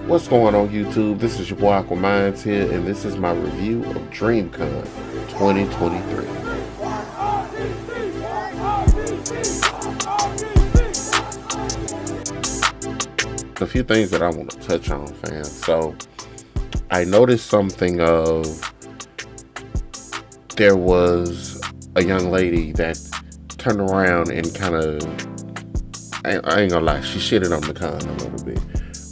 What's going on YouTube? This is your boy Aquaminds here, and this is my review of DreamCon 2023. A few things that I want to touch on, fans. So, I noticed something of there was a young lady that turned around and kind of, I ain't gonna lie, she shitted on the con a little bit.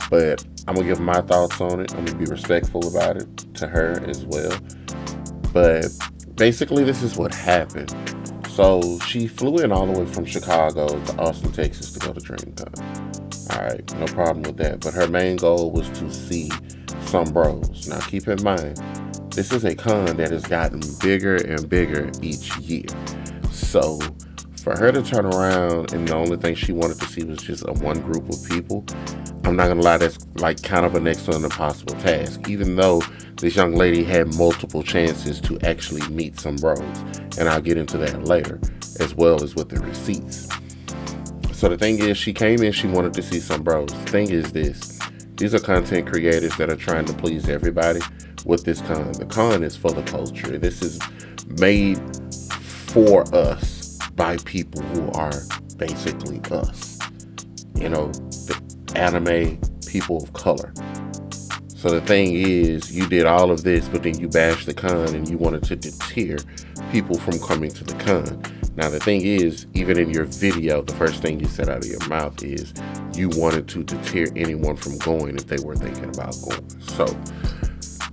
But I'm gonna give my thoughts on it. I'm gonna be respectful about it to her as well. But basically, this is what happened. So she flew in all the way from Chicago to Austin, Texas to go to DreamCon. Alright, no problem with that. But her main goal was to see some bros. Now keep in mind, this is a con that has gotten bigger and bigger each year. So for her to turn around and the only thing she wanted to see was just a one group of people, I'm not gonna lie, that's like kind of an next to an impossible task, even though this young lady had multiple chances to actually meet some bros. And I'll get into that later, as well as with the receipts. So the thing is, she came in, she wanted to see some bros. The thing is this, these are content creators that are trying to please everybody with this con. The con is full of culture. This is made for us by people who are basically us. You know, the anime people of color. So the thing is, you did all of this, but then you bashed the con and you wanted to deter people from coming to the con. Now the thing is, even in your video, the first thing you said out of your mouth is you wanted to deter anyone from going if they were thinking about going. So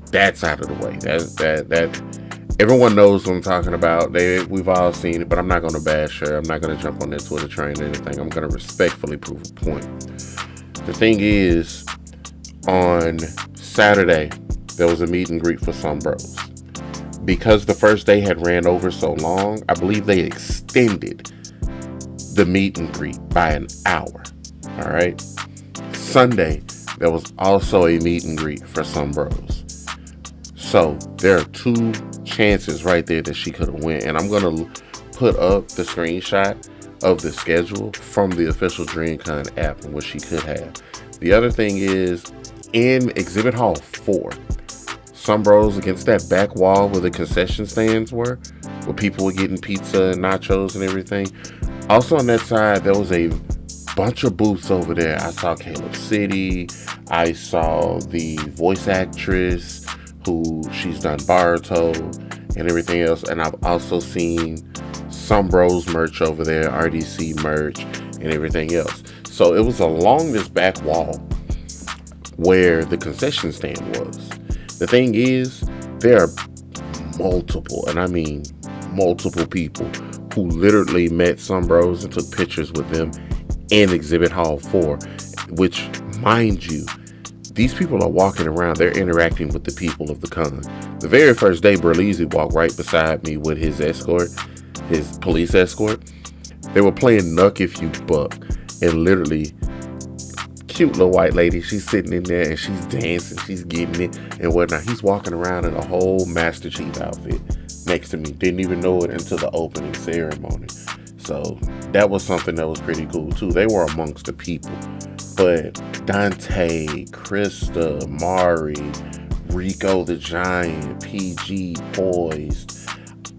that's out of the way. That everyone knows what I'm talking about. We've all seen it, but I'm not going to bash her. I'm not going to jump on that Twitter train or anything. I'm going to respectfully prove a point. The thing is, on Saturday, there was a meet and greet for some bros. Because the first day had ran over so long, I believe they extended the meet and greet by an hour. Alright? Sunday, there was also a meet and greet for some bros. So, there are two chances right there that she could have went. And I'm going to put up the screenshot of the schedule from the official DreamCon app and what she could have. The other thing is, in Exhibit Hall 4, some bros against that back wall where the concession stands were, where people were getting pizza and nachos and everything. Also on that side, there was a bunch of booths over there. I saw Caleb City. I saw the voice actress who she's done Baruto and everything else. And I've also seen some bros merch over there, RDC merch and everything else. So it was along this back wall where the concession stand was. The thing is, there are multiple, and I mean multiple people who literally met some bros and took pictures with them in Exhibit Hall 4, which, mind you, these people are walking around, they're interacting with the people of the con. The very first day, Berlizzi walked right beside me with his escort, his police escort. They were playing Nuck If You Buck, and literally, cute little white lady, she's sitting in there and she's dancing, she's getting it and whatnot. He's walking around in a whole Master Chief outfit next to me. Didn't even know it until the opening ceremony. So that was something that was pretty cool too. They were amongst the people. But Dante, Krista, Mari, Rico the Giant, PG, Poised,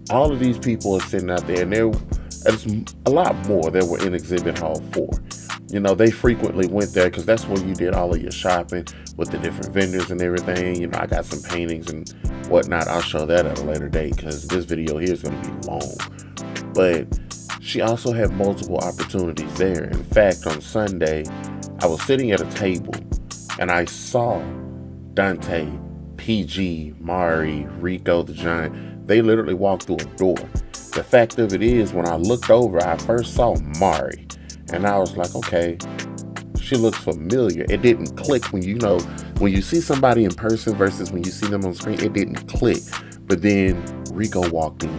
all of these people are sitting out there, and there's a lot more that were in Exhibit Hall 4. You know, they frequently went there because that's where you did all of your shopping with the different vendors and everything. You know, I got some paintings and whatnot. I'll show that at a later date because this video here is going to be long. But she also had multiple opportunities there. In fact, on Sunday, I was sitting at a table and I saw Dante, PG, Mari, Rico the Giant. They literally walked through a door. The fact of it is, when I looked over, I first saw Mari. And I was like, okay, she looks familiar. It didn't click when you see somebody in person versus when you see them on screen, it didn't click. But then Rico walked in,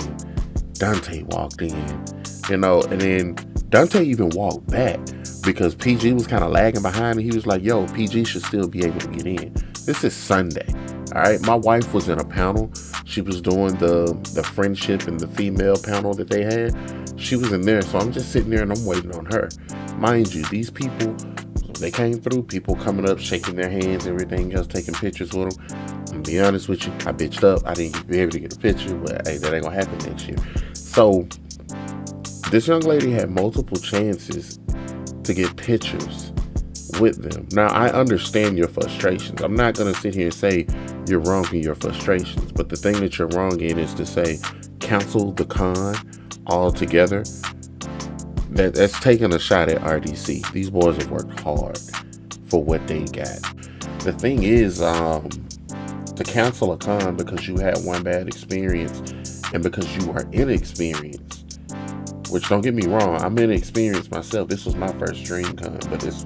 Dante walked in, and then Dante even walked back because PG was kind of lagging behind, and he was like, yo, PG should still be able to get in. This is Sunday. All right, my wife was in a panel. She was doing the friendship and the female panel that they had. She was in there, so I'm just sitting there and I'm waiting on her. Mind you, these people They came through, people coming up, shaking their hands, everything else, taking pictures with them. I'm gonna be honest with you, I bitched up. I didn't be able to get a picture, but hey, that ain't gonna happen next year. So this young lady had multiple chances to get pictures with them. Now, I understand your frustrations. I'm not going to sit here and say you're wrong in your frustrations, but the thing that you're wrong in is to say cancel the con altogether. That's taking a shot at RDC. These boys have worked hard for what they got. The thing is, to cancel a con because you had one bad experience and because you are inexperienced, which don't get me wrong, I'm inexperienced myself. This was my first DreamCon, but this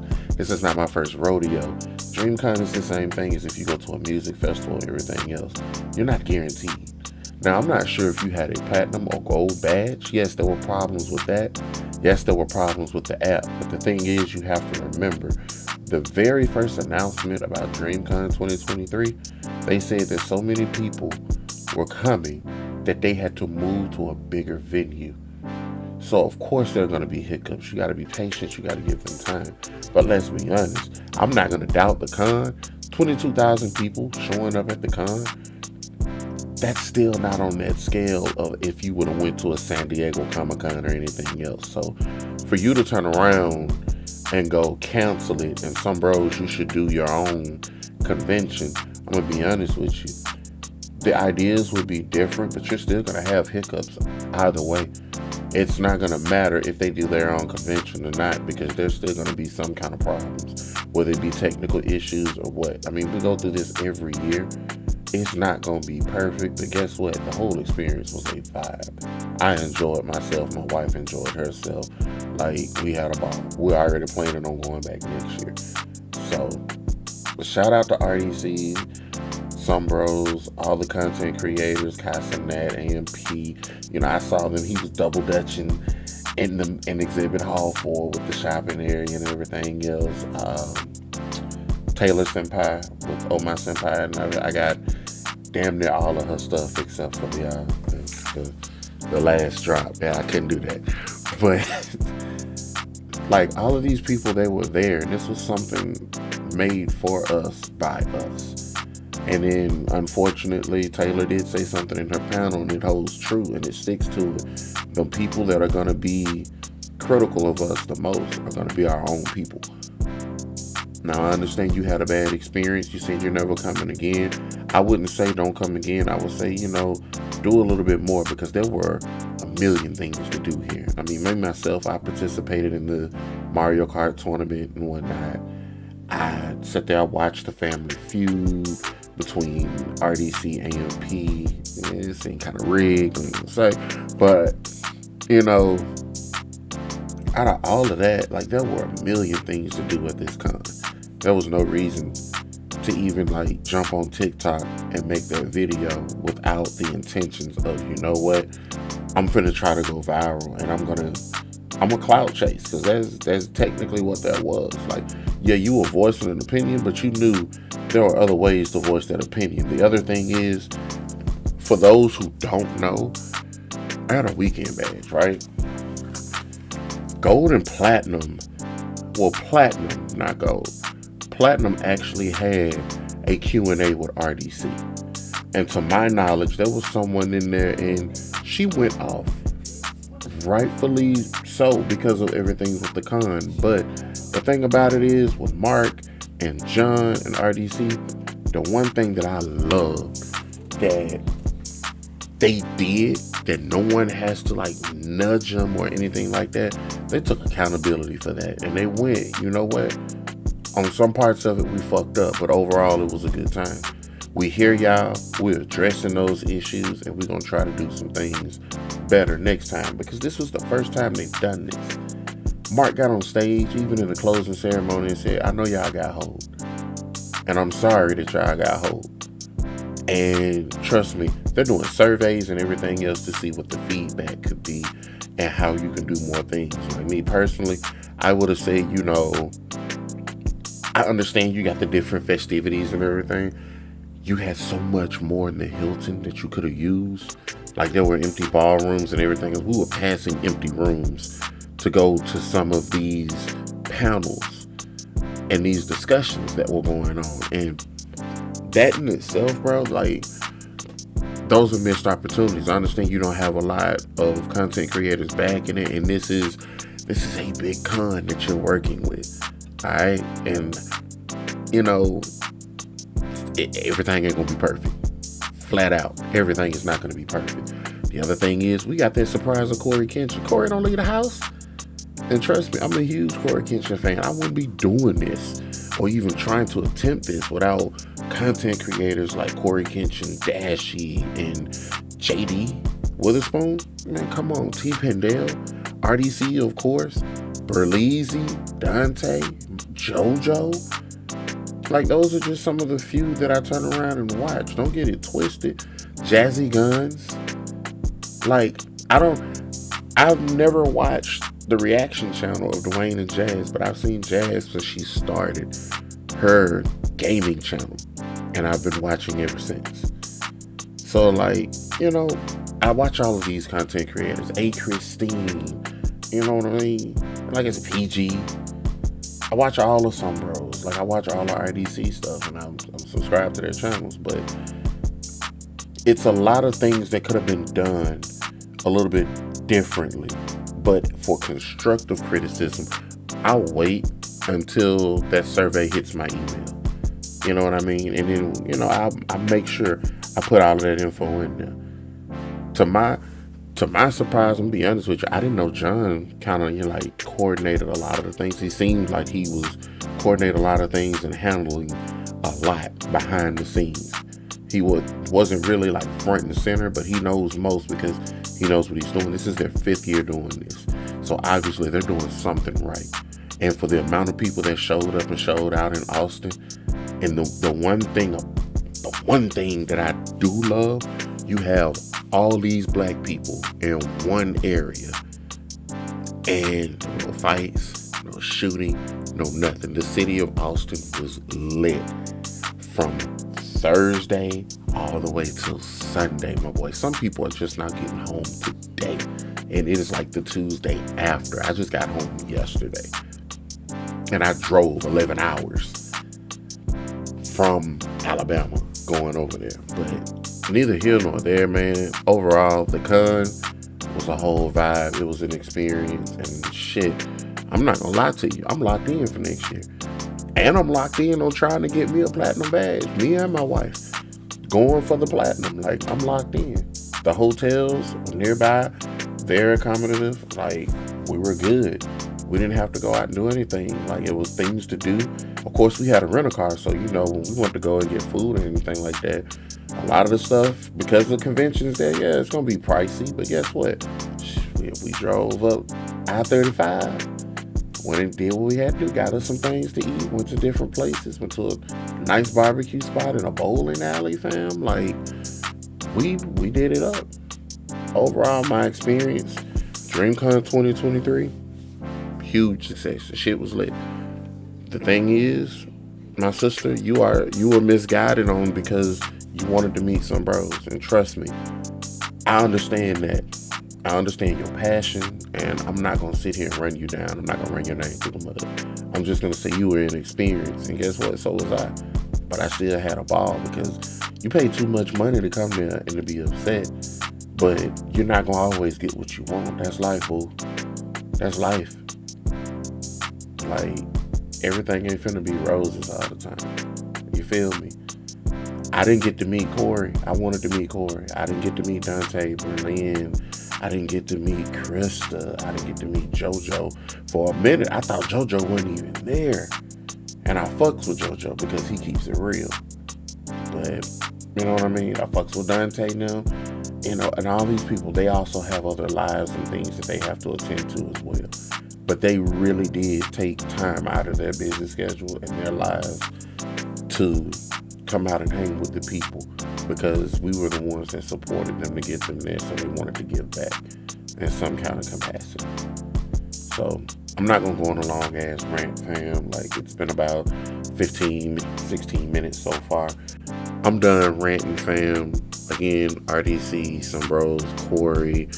is not my first rodeo. DreamCon is the same thing as if you go to a music festival and everything else. You're not guaranteed. Now, I'm not sure if you had a platinum or gold badge. Yes, there were problems with that. Yes, there were problems with the app. But the thing is, you have to remember, the very first announcement about DreamCon 2023, they said that so many people were coming that they had to move to a bigger venue. So, of course, there are going to be hiccups. You got to be patient. You got to give them time. But let's be honest. I'm not going to doubt the con. 22,000 people showing up at the con. That's still not on that scale of if you would have went to a San Diego Comic-Con or anything else. So, for you to turn around and go cancel it, and some bros, you should do your own convention. I'm going to be honest with you. The ideas would be different, but you're still going to have hiccups either way. It's not going to matter if they do their own convention or not, because there's still going to be some kind of problems, whether it be technical issues or what. I mean, we go through this every year. It's not going to be perfect, but guess what? The whole experience was a vibe. I enjoyed myself. My wife enjoyed herself. Like, we had a ball. We're already planning on going back next year. So, shout out to RDC, some bros, all the content creators, Casanat, AMP. You know, I saw them. He was double dutching in Exhibit Hall 4 with the shopping area and everything else. Taylor Senpai with Oh My Senpai, and I got damn near all of her stuff except for the last drop. Yeah, I couldn't do that. But like, all of these people, they were there, and this was something made for us by us. And then, unfortunately, Taylor did say something in her panel, and it holds true, and it sticks to it. The people that are going to be critical of us the most are going to be our own people. Now, I understand you had a bad experience. You said you're never coming again. I wouldn't say don't come again. I would say, you know, do a little bit more, because there were a million things to do here. I mean, me myself, I participated in the Mario Kart tournament and whatnot. I sat there, I watched the Family Feud between RDC and AMP. It seemed kind of rigged, I'm gonna say. But, you know, out of all of that, like, there were a million things to do at this con. There was no reason to even, like, jump on TikTok and make that video without the intentions of, you know what, I'm finna try to go viral, and I'm a clout chase, because that's technically what that was. Like, yeah, you were voicing an opinion, but you knew there were other ways to voice that opinion. The other thing is, for those who don't know, I got a weekend badge, right? Gold and platinum, well, platinum, not gold. Platinum actually had a Q&A with RDC. And to my knowledge, there was someone in there, and she went off. Rightfully so, because of everything with the con. But the thing about it is, with Mark and John and RDC, the one thing that I love that they did, that no one has to like nudge them or anything like that, they took accountability for that. And they went, you know what? On some parts of it, we fucked up, but overall, it was a good time. We hear y'all, we're addressing those issues, and we're going to try to do some things better next time, because this was the first time they've done this. Mark got on stage, even in the closing ceremony, and said, I know y'all got hold, and I'm sorry that y'all got hold. And trust me, they're doing surveys and everything else to see what the feedback could be and how you can do more things. Like me personally, I would have said, you know, I understand you got the different festivities and everything. You had so much more in the Hilton that you could have used. Like, there were empty ballrooms and everything. And we were passing empty rooms to go to some of these panels. and these discussions that were going on. And that in itself, bro, like, those are missed opportunities. I understand you don't have a lot of content creators backing it, and this is a big con that you're working with. All right, and you know, everything ain't gonna be perfect. Flat out, everything is not gonna be perfect. The other thing is, we got that surprise of Corey Kenshin. Corey don't leave the house, and trust me, I'm a huge Corey Kenshin fan. I wouldn't be doing this or even trying to attempt this without content creators like Corey Kenshin, Dashy, and JD Witherspoon. Man, come on, T. Pendel, RDC, of course, Berleezy, Dante, JoJo. Like, those are just some of the few that I turn around and watch. Don't get it twisted. Jazzy Guns. Like, I've never watched the reaction channel of Dwayne and Jazz, but I've seen Jazz since she started her gaming channel, and I've been watching ever since. So, like, you know, I watch all of these content creators. A. Christine, you know what I mean? Like, it's PG. I watch all of some bros. Like, I watch all the RDC stuff, and I'm subscribed to their channels. But it's a lot of things that could have been done a little bit differently. But for constructive criticism, I'll wait until that survey hits my email. You know what I mean? And then, you know, I make sure I put all of that info in there. To my surprise, I'm gonna be honest with you, I didn't know John kind of, you know, like, coordinated a lot of the things. He seemed like he was coordinating a lot of things and handling a lot behind the scenes. He wasn't really like front and center, but he knows most because he knows what he's doing. This is their 5th year doing this. So obviously they're doing something right. And for the amount of people that showed up and showed out in Austin, and the one thing that I do love, you have all these black people in one area, and no fights, no shooting, no nothing. The city of Austin was lit from Thursday all the way till Sunday, my boy. Some people are just not getting home today, and it is like the Tuesday after. I just got home yesterday, and I drove 11 hours from Alabama going over there. But neither here nor there, man. Overall, the con was a whole vibe. It was an experience, and shit, I'm not gonna lie to you, I'm locked in for next year. And I'm locked in on trying to get me a platinum badge. Me and my wife going for the platinum. Like, I'm locked in. The hotels nearby, very accommodative. Like, we were good. We didn't have to go out and do anything. Like, it was things to do. Of course, we had a rental car, so, you know, when we wanted to go and get food or anything like that, a lot of the stuff, because of the conventions there, yeah, it's going to be pricey. But guess what? We drove up I-35. Went and did what we had to do. Got us some things to eat. Went to different places. Went to a nice barbecue spot in a bowling alley, fam. Like, we did it up. Overall, my experience, DreamCon 2023, huge success. The shit was lit. The thing is, my sister, you were misguided on because you wanted to meet some bros. And trust me, I understand that. I understand your passion, and I'm not going to sit here and run you down. I'm not going to run your name through the mud. I'm just going to say you were inexperienced, and guess what? So was I. But I still had a ball because you pay too much money to come there and to be upset. But you're not going to always get what you want. That's life, boo. That's life. Like, everything ain't finna be roses all the time. You feel me? I didn't get to meet Corey. I wanted to meet Corey. I didn't get to meet Dante, Berlin. I didn't get to meet Krista. I didn't get to meet JoJo. For a minute, I thought JoJo wasn't even there. And I fucks with JoJo because he keeps it real. But, you know what I mean? I fucks with Dante now. You know, and all these people, they also have other lives and things that they have to attend to as well. But they really did take time out of their busy schedule and their lives to come out and hang with the people, because we were the ones that supported them to get them there, so they wanted to give back in some kind of capacity. So I'm not gonna go on a long ass rant, fam. Like, it's been about 16 minutes so far. I'm done ranting, fam. Again, RDC, some bros, Corey,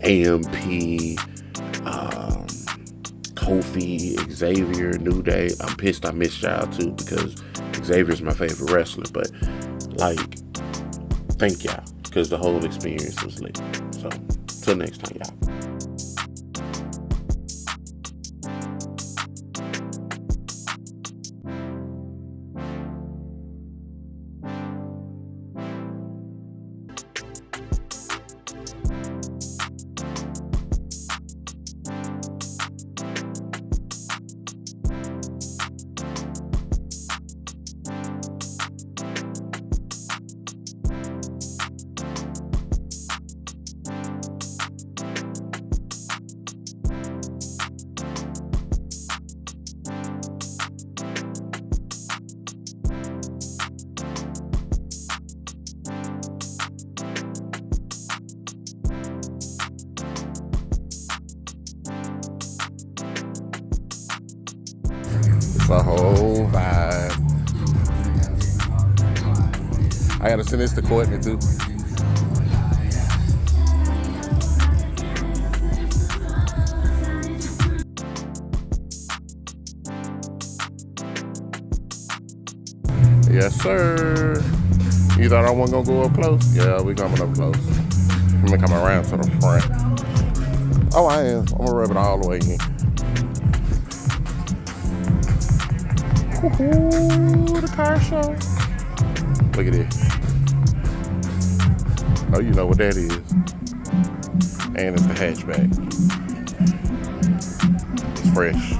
AMP, Kofi, Xavier, New Day. I'm pissed I missed y'all too because Xavier's my favorite wrestler. But like, thank y'all because the whole experience was lit. So till next time, y'all. It's a whole vibe. I gotta send this to Courtney too. Yes, sir. You thought I wasn't gonna go up close? Yeah, we coming up close. I'm gonna come around to the front. Oh, I am. I'm gonna rub it all the way in. Ooh, the car show. Look at this. Oh, you know what that is. And it's the hatchback. It's fresh.